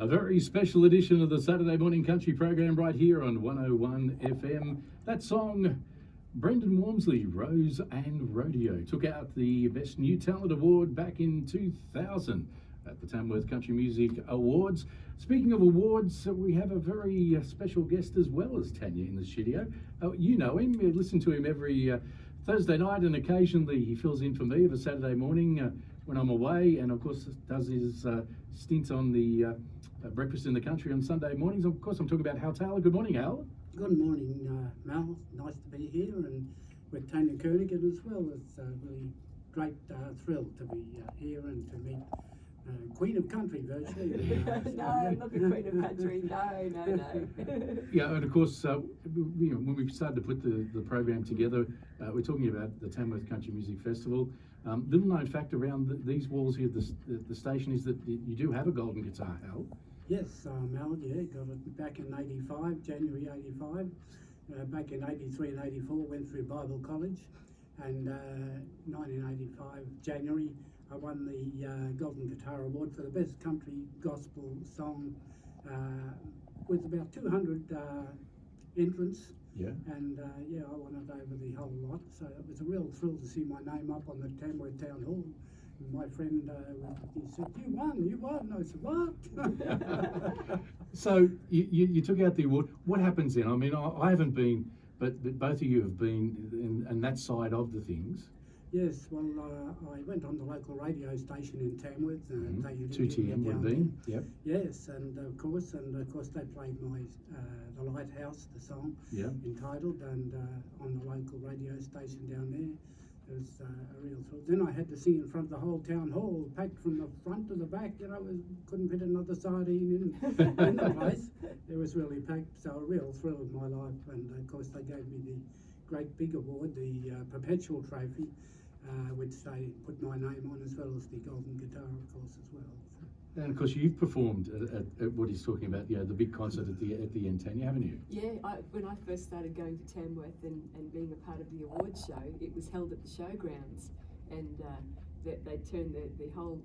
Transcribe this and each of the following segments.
A very special edition of the Saturday Morning Country program right here on 101 FM. That song, Brendan Walmsley, Rose and Rodeo, took out the Best New Talent Award back in 2000 at the Tamworth Country Music Awards. Speaking of awards, we have a very special guest as well as Tania in the studio. You know him, you listen to him every Thursday night, and occasionally he fills in for me of a Saturday morning when I'm away, and of course does his stint on the Breakfast in the Country on Sunday mornings. Of course, I'm talking about Hal Taylor. Good morning, Hal. Good morning, Mal. Nice to be here, and with Tania Kernaghan as well. It's a really great thrill to be here and to meet Queen of Country, virtually. No, I'm not the Queen of Country. No. Yeah, and of course, when we started to put the program together, we're talking about the Tamworth Country Music Festival. Little known fact around these walls here at the station is that you do have a golden guitar, Hal. Yes, Mal, got it back in 85, January 85. Back in 83 and 84, went through Bible College, and 1985, January, I won the Golden Guitar Award for the Best Country Gospel Song with about 200 entrants. Yeah. And I won it over the whole lot. So it was a real thrill to see my name up on the Tamworth Town Hall. And my friend, he said, you won. I said, what? So you took out the award. What happens then? I mean, I haven't been, but both of you have been in that side of the things. Yes, well, I went on the local radio station in Tamworth. 2TM would have been, yep. Yes, and of course they played my the Lighthouse, the song, yep, entitled, and on the local radio station down there. It was a real thrill. Then I had to sing in front of the whole town hall, packed from the front to the back. Couldn't fit another sardine in the place. It was really packed, so a real thrill of my life. And of course they gave me the great big award, the Perpetual Trophy, which they put my name on, as well as the Golden Guitar, of course, as well. And of course, you've performed at what he's talking about, the big concert at the end, Tania, haven't you? Yeah, when I first started going to Tamworth and being a part of the awards show, it was held at the showgrounds, and they turned the whole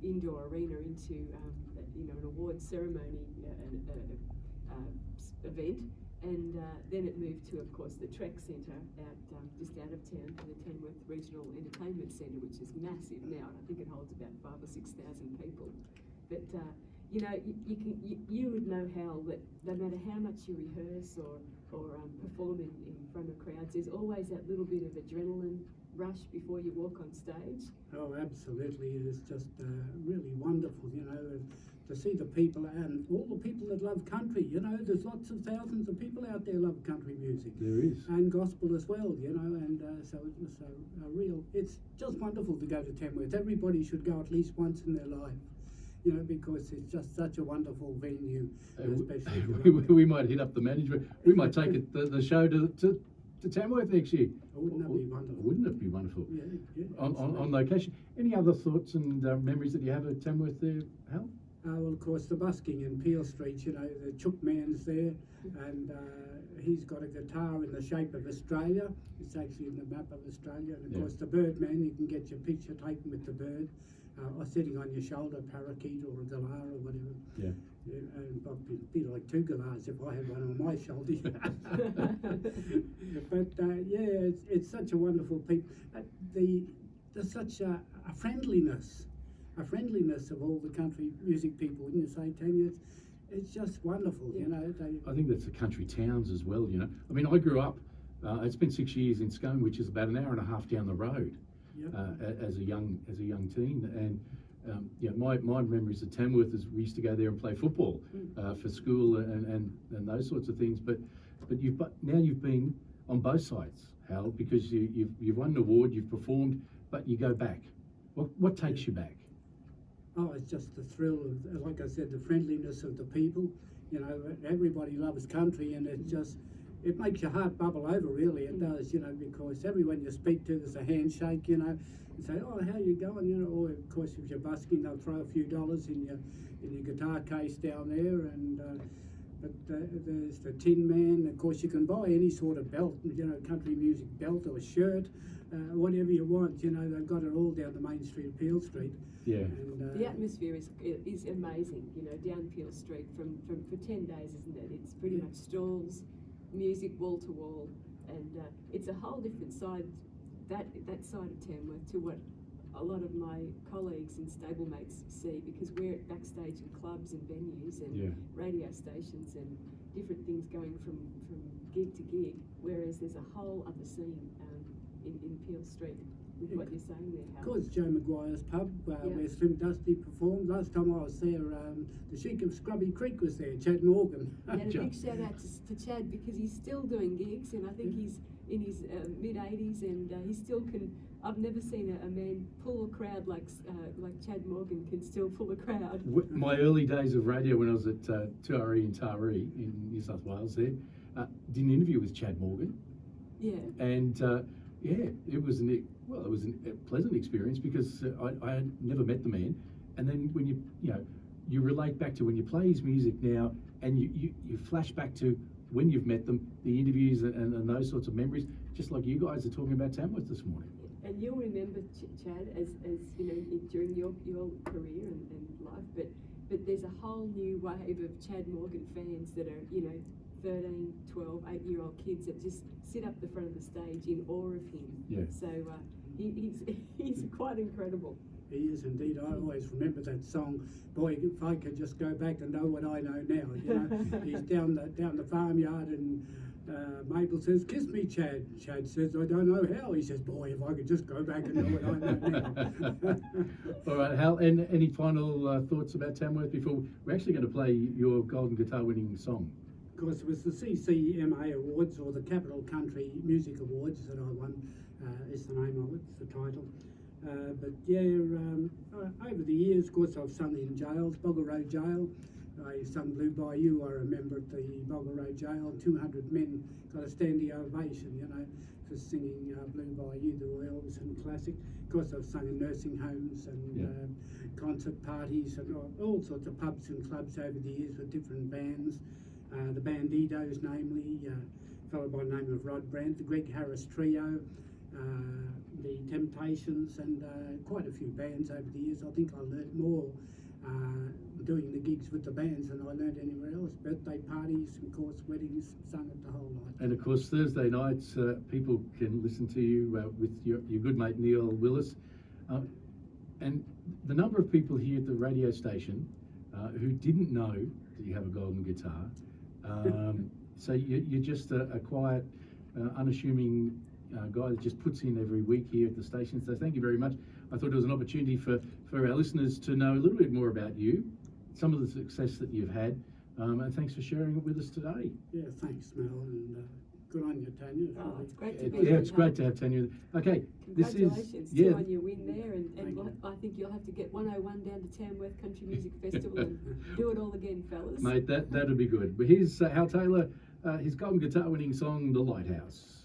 indoor arena into an awards ceremony event. And then it moved to, of course, the Trek Centre just out of town, to the Tamworth Regional Entertainment Centre, which is massive now. And I think it holds about 5,000 or 6,000 people. But you would know, Hal, that no matter how much you rehearse or perform in front of crowds, there's always that little bit of adrenaline rush before you walk on stage. Oh, absolutely. It is just really wonderful, to see the people and all the people that love country. There's lots of thousands of people out there love country music. There is. And gospel as well, and so it was it's just wonderful to go to Tamworth. Everybody should go at least once in their life, because it's just such a wonderful venue. Especially we might hit up the management. We might take the show to Tamworth next year. Wouldn't that be wonderful? Wouldn't it be wonderful? Yeah, on location. Any other thoughts and memories that you have of Tamworth there, Hal? Well, of course, the busking in Peel Street, the Chook Man's there, and he's got a guitar in the shape of Australia. It's actually in the map of Australia. And of course, the Birdman, you can get your picture taken with the bird, or sitting on your shoulder, parakeet or a galah or whatever. Yeah. And it'd be like two galahs if I had one on my shoulder. But it's such a wonderful people. There's such a friendliness of all the country music people, wouldn't you say, Tania? It's just wonderful, I think that's the country towns as well, I mean, I grew up, I spent 6 years in Scone, which is about an hour and a half down the road, as a young teen, and my memories of Tamworth is we used to go there and play football for school and those sorts of things. But now you've been on both sides, Hal, because you've won an award, you've performed, but you go back. What takes you back? Oh, it's just the thrill of, like I said, the friendliness of the people. Everybody loves country, and it makes your heart bubble over, really. It does, because everyone you speak to, there's a handshake, and say, oh, how you going, or of course, if you're busking, they'll throw a few dollars in your guitar case down there, and But there's the Tin Man. Of course, you can buy any sort of belt, country music belt or shirt, whatever you want. They've got it all down the main street of Peel Street. Yeah. And, The atmosphere is amazing, down Peel Street for 10 days, isn't it? It's pretty much stalls, music wall to wall, and it's a whole different side, that side of Tamworth to what a lot of my colleagues and stablemates see, because we're backstage in clubs and venues and radio stations and different things going from gig to gig, whereas there's a whole other scene in Peel Street with what you're saying there, Hal. Of course, Joe Maguire's pub, where Slim Dusty performed. Last time I was there, the Sheik of Scrubby Creek was there, Chad Morgan. And a big shout out to Chad, because he's still doing gigs, and I think he's in his mid-80s, and he still can. I've never seen a man pull a crowd like Chad Morgan can still pull a crowd. My early days of radio, when I was at 2RE in Taree in New South Wales, did an interview with Chad Morgan. Yeah. And it was a pleasant experience, because I had never met the man, and then when you relate back to when you play his music now, and you flash back to when you've met them, the interviews and those sorts of memories, just like you guys are talking about Tamworth this morning. And you'll remember Chad as during your career and life, but there's a whole new wave of Chad Morgan fans that are 13, 12, 8-year-old kids that just sit up the front of the stage in awe of him. Yeah. So he's quite incredible. He is indeed. I always remember that song. Boy, if I could just go back and know what I know now. He's down the farmyard, and Mabel says, "Kiss me, Chad." Chad says, "I don't know how." He says, "Boy, if I could just go back and know what I know now." All right, Hal. And any final thoughts about Tamworth before we're actually going to play your Golden Guitar winning song? Of course, it was the CCMA Awards, or the Capital Country Music Awards, that I won. Is the name of it, the title. But over the years, of course, I've sung in jails, Boggle Road Jail. I sung Blue Bayou, I remember, at the Boggle Road Jail. 200 men got a standing ovation, for singing Blue Bayou, the Royals and classic. Of course, I've sung in nursing homes and concert parties and all sorts of pubs and clubs over the years with different bands. The Bandidos, namely, a fellow by the name of Rod Brandt, the Greg Harris Trio, the Temptations, and quite a few bands over the years. I think I learnt more doing the gigs with the bands than I learnt anywhere else. Birthday parties, of course, weddings, sung it the whole night. And of course, Thursday nights, people can listen to you with your good mate Neil Willis. And the number of people here at the radio station who didn't know that you have a golden guitar. So you're just a quiet, unassuming guy that just puts in every week here at the station. So thank you very much. I thought it was an opportunity for our listeners to know a little bit more about you, some of the success that you've had, and thanks for sharing it with us today. Yeah, thanks, Mel, and good on you, Tania. Oh, it's great to be here. It's great to have Tania. Okay, congratulations too on your win there, and I think you'll have to get 101 down to Tamworth Country Music Festival and do it all again, fellas. Mate, that'd be good. But here's Hal Taylor, his golden guitar winning song, The Lighthouse.